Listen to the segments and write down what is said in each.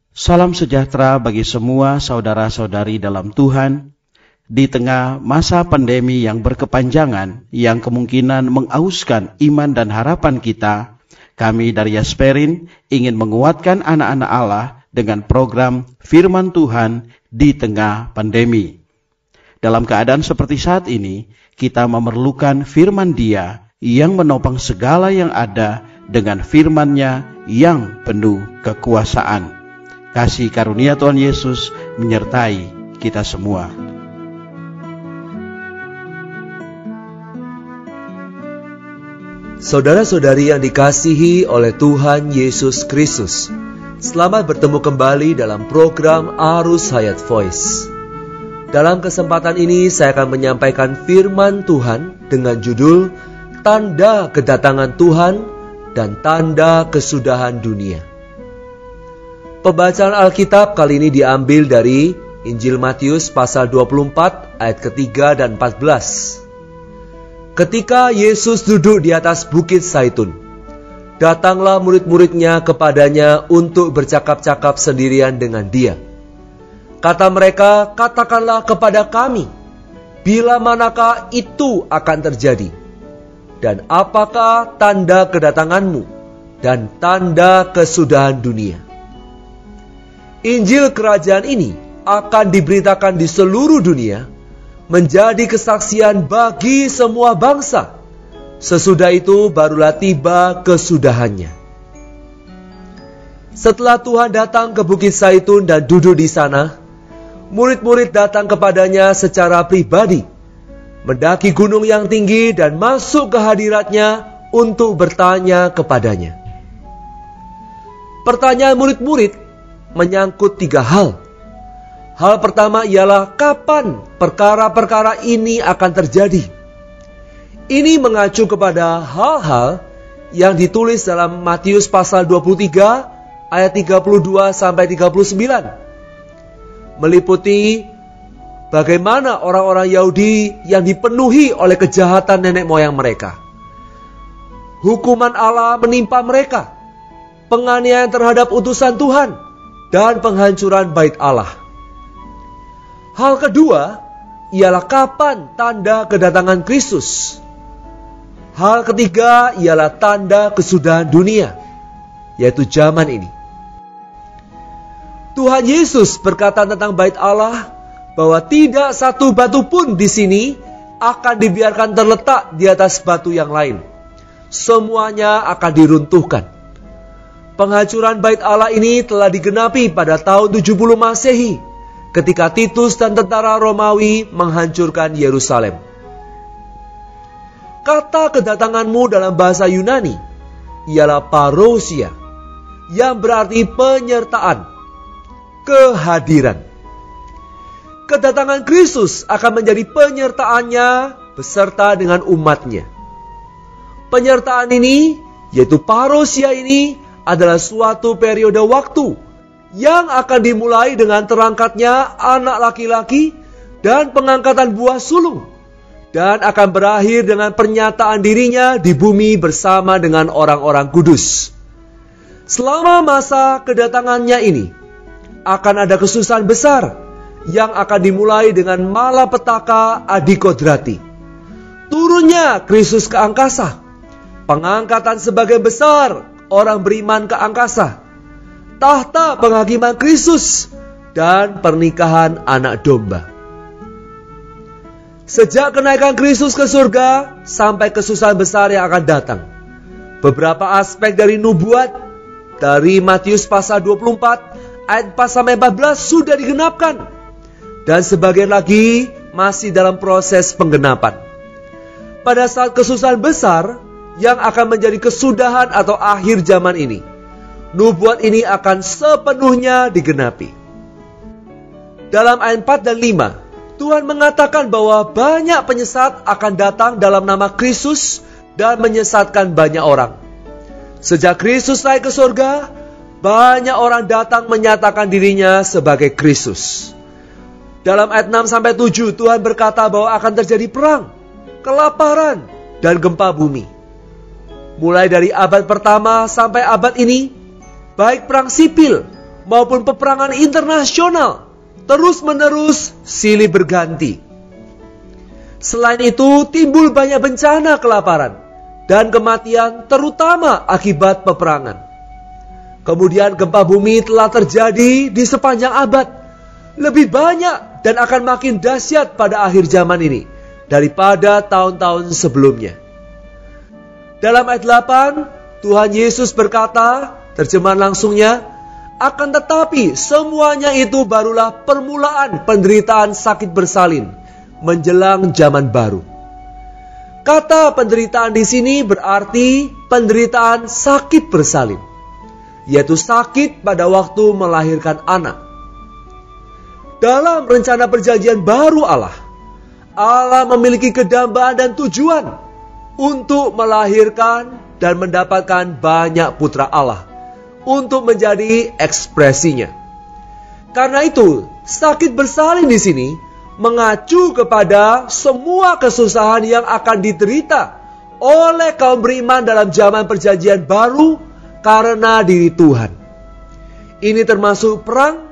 Salam sejahtera bagi semua saudara-saudari dalam Tuhan. Di tengah masa pandemi yang berkepanjangan, yang kemungkinan mengauskan iman dan harapan kita, kami dari Yasperin ingin menguatkan anak-anak Allah dengan program Firman Tuhan di tengah pandemi. Dalam keadaan seperti saat ini, kita memerlukan firman Dia yang menopang segala yang ada dengan firman-Nya yang penuh kekuasaan. Kasih karunia Tuhan Yesus menyertai kita semua. Saudara-saudari yang dikasihi oleh Tuhan Yesus Kristus, selamat bertemu kembali dalam program Arus Hayat Voice. Dalam kesempatan ini saya akan menyampaikan firman Tuhan dengan judul Tanda Kedatangan Tuhan dan Tanda Kesudahan Dunia. Pembacaan Alkitab kali ini diambil dari Injil Matius pasal 24 ayat ketiga dan 14. Ketika Yesus duduk di atas bukit Zaitun, datanglah murid-muridnya kepadanya untuk bercakap-cakap sendirian dengan dia. Kata mereka, katakanlah kepada kami, bila manakah itu akan terjadi? Dan apakah tanda kedatanganmu dan tanda kesudahan dunia? Injil kerajaan ini akan diberitakan di seluruh dunia, menjadi kesaksian bagi semua bangsa. Sesudah itu barulah tiba kesudahannya. Setelah Tuhan datang ke Bukit Zaitun dan duduk di sana, murid-murid datang kepadanya secara pribadi, mendaki gunung yang tinggi dan masuk ke hadiratnya untuk bertanya kepadanya. Pertanyaan murid-murid menyangkut 3 hal. Hal pertama ialah kapan perkara-perkara ini akan terjadi. Ini mengacu kepada hal-hal yang ditulis dalam Matius pasal 23 ayat 32 sampai 39. Meliputi bagaimana orang-orang Yahudi yang dipenuhi oleh kejahatan nenek moyang mereka. Hukuman Allah menimpa mereka, penganiayaan terhadap utusan Tuhan, dan penghancuran bait Allah. Hal kedua ialah kapan tanda kedatangan Kristus. Hal ketiga ialah tanda kesudahan dunia, yaitu zaman ini. Tuhan Yesus berkata tentang bait Allah bahwa tidak satu batu pun di sini akan dibiarkan terletak di atas batu yang lain. Semuanya akan diruntuhkan. Penghancuran bait Allah ini telah digenapi pada tahun 70 Masehi, ketika Titus dan tentara Romawi menghancurkan Yerusalem. Kata kedatanganmu dalam bahasa Yunani ialah parousia, yang berarti penyertaan, kehadiran. Kedatangan Kristus akan menjadi penyertaannya beserta dengan umatnya. Penyertaan ini, yaitu parousia ini, adalah suatu periode waktu yang akan dimulai dengan terangkatnya anak laki-laki dan pengangkatan buah sulung, dan akan berakhir dengan pernyataan dirinya di bumi bersama dengan orang-orang kudus. Selama masa kedatangannya ini, akan ada kesusahan besar yang akan dimulai dengan malapetaka adikodrati. Turunnya Kristus ke angkasa, pengangkatan sebagian besar orang beriman ke angkasa, tahta penghakiman Kristus, dan pernikahan anak domba. Sejak kenaikan Kristus ke surga sampai kesusahan besar yang akan datang, beberapa aspek dari nubuat dari Matius pasal 24 ayat 4 sampai 14 sudah digenapkan, dan sebagian lagi masih dalam proses penggenapan. Pada saat kesusahan besar yang akan menjadi kesudahan atau akhir zaman ini, nubuat ini akan sepenuhnya digenapi. Dalam ayat 4 dan 5, Tuhan mengatakan bahwa banyak penyesat akan datang dalam nama Kristus dan menyesatkan banyak orang. Sejak Kristus naik ke surga, banyak orang datang menyatakan dirinya sebagai Kristus. Dalam ayat 6 sampai 7, Tuhan berkata bahwa akan terjadi perang, kelaparan, dan gempa bumi. Mulai dari abad pertama sampai abad ini, baik perang sipil maupun peperangan internasional terus-menerus silih berganti. Selain itu, timbul banyak bencana kelaparan dan kematian terutama akibat peperangan. Kemudian gempa bumi telah terjadi di sepanjang abad, lebih banyak dan akan makin dahsyat pada akhir zaman ini daripada tahun-tahun sebelumnya. Dalam ayat 8, Tuhan Yesus berkata, terjemahan langsungnya, akan tetapi semuanya itu barulah permulaan penderitaan sakit bersalin menjelang zaman baru. Kata penderitaan di sini berarti penderitaan sakit bersalin, yaitu sakit pada waktu melahirkan anak. Dalam rencana perjanjian baru Allah memiliki kedambaan dan tujuan untuk melahirkan dan mendapatkan banyak putra Allah untuk menjadi ekspresinya. Karena itu, sakit bersalin di sini mengacu kepada semua kesusahan yang akan diderita oleh kaum beriman dalam zaman perjanjian baru karena diri Tuhan. Ini termasuk perang,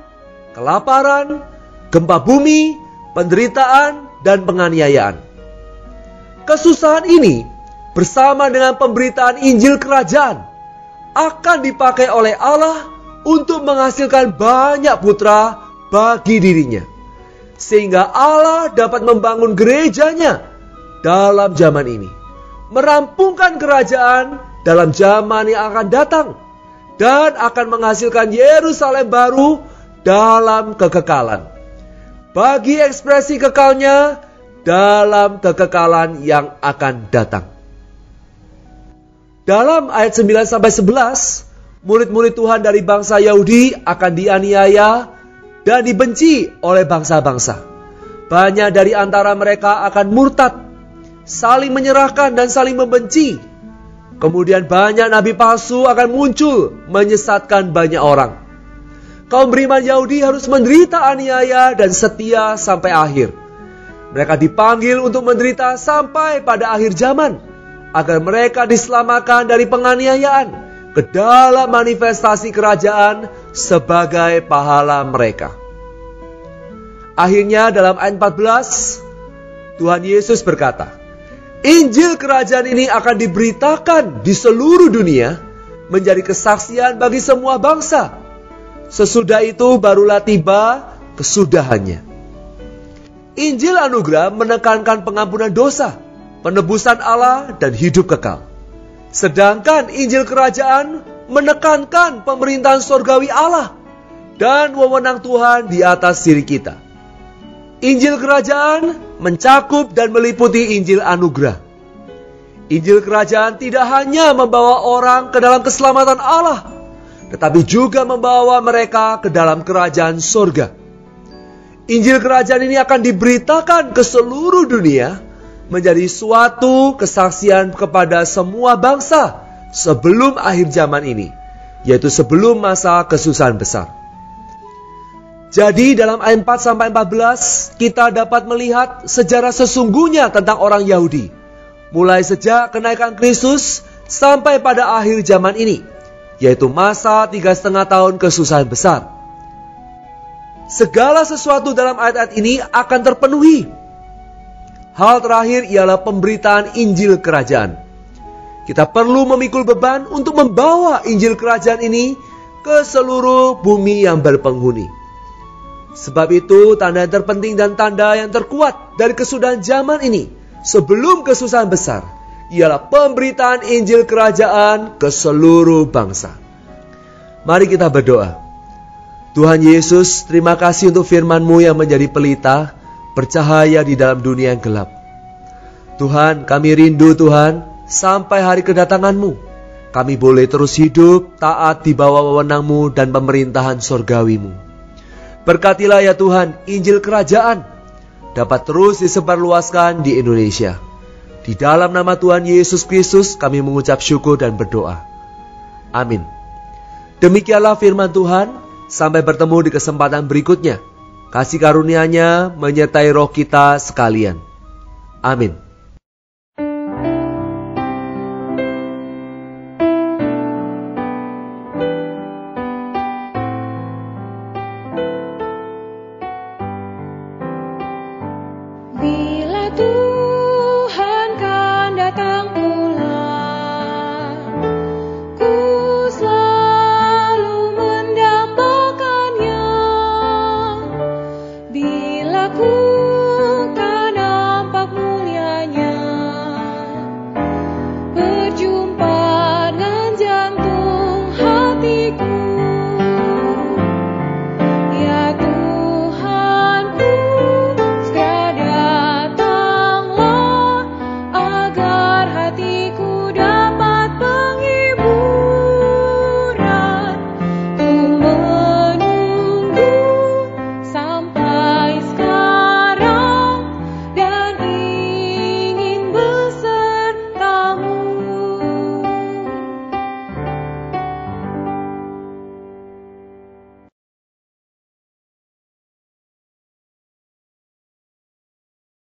kelaparan, gempa bumi, penderitaan, dan penganiayaan. Kesusahan ini bersama dengan pemberitaan Injil Kerajaan akan dipakai oleh Allah untuk menghasilkan banyak putra bagi dirinya, sehingga Allah dapat membangun gerejanya dalam zaman ini, merampungkan kerajaan dalam zaman yang akan datang, dan akan menghasilkan Yerusalem baru dalam kekekalan, bagi ekspresi kekalnya dalam kekekalan yang akan datang. Dalam ayat 9-11, murid-murid Tuhan dari bangsa Yahudi akan dianiaya dan dibenci oleh bangsa-bangsa. Banyak dari antara mereka akan murtad, saling menyerahkan dan saling membenci. Kemudian banyak nabi palsu akan muncul menyesatkan banyak orang. Kaum beriman Yahudi harus menderita aniaya dan setia sampai akhir. Mereka dipanggil untuk menderita sampai pada akhir zaman, agar mereka diselamatkan dari penganiayaan ke dalam manifestasi kerajaan sebagai pahala mereka. Akhirnya dalam ayat 14, Tuhan Yesus berkata, Injil kerajaan ini akan diberitakan di seluruh dunia menjadi kesaksian bagi semua bangsa. Sesudah itu barulah tiba kesudahannya. Injil anugerah menekankan pengampunan dosa, penebusan Allah, dan hidup kekal. Sedangkan Injil kerajaan menekankan pemerintahan surgawi Allah dan wewenang Tuhan di atas diri kita. Injil kerajaan mencakup dan meliputi Injil anugerah. Injil kerajaan tidak hanya membawa orang ke dalam keselamatan Allah, tetapi juga membawa mereka ke dalam kerajaan surga. Injil kerajaan ini akan diberitakan ke seluruh dunia menjadi suatu kesaksian kepada semua bangsa sebelum akhir zaman ini, yaitu sebelum masa kesusahan besar. Jadi dalam ayat 4-14 kita dapat melihat sejarah sesungguhnya tentang orang Yahudi, mulai sejak kenaikan Kristus sampai pada akhir zaman ini, yaitu masa 3,5 tahun kesusahan besar. Segala sesuatu dalam ayat-ayat ini akan terpenuhi. Hal terakhir ialah pemberitaan Injil Kerajaan. Kita perlu memikul beban untuk membawa Injil Kerajaan ini ke seluruh bumi yang berpenghuni. Sebab itu tanda yang terpenting dan tanda yang terkuat dari kesudahan zaman ini sebelum kesusahan besar ialah pemberitaan Injil Kerajaan ke seluruh bangsa. Mari kita berdoa. Tuhan Yesus, terima kasih untuk firman-Mu yang menjadi pelita, bercahaya di dalam dunia yang gelap. Tuhan, kami rindu Tuhan, sampai hari kedatangan-Mu, kami boleh terus hidup, taat di bawah wewenang-Mu dan pemerintahan surgawi-Mu. Berkatilah ya Tuhan, Injil Kerajaan dapat terus disebarluaskan di Indonesia. Di dalam nama Tuhan Yesus Kristus, kami mengucap syukur dan berdoa. Amin. Demikianlah firman Tuhan. Sampai bertemu di kesempatan berikutnya. Kasih karunia-Nya menyertai roh kita sekalian. Amin.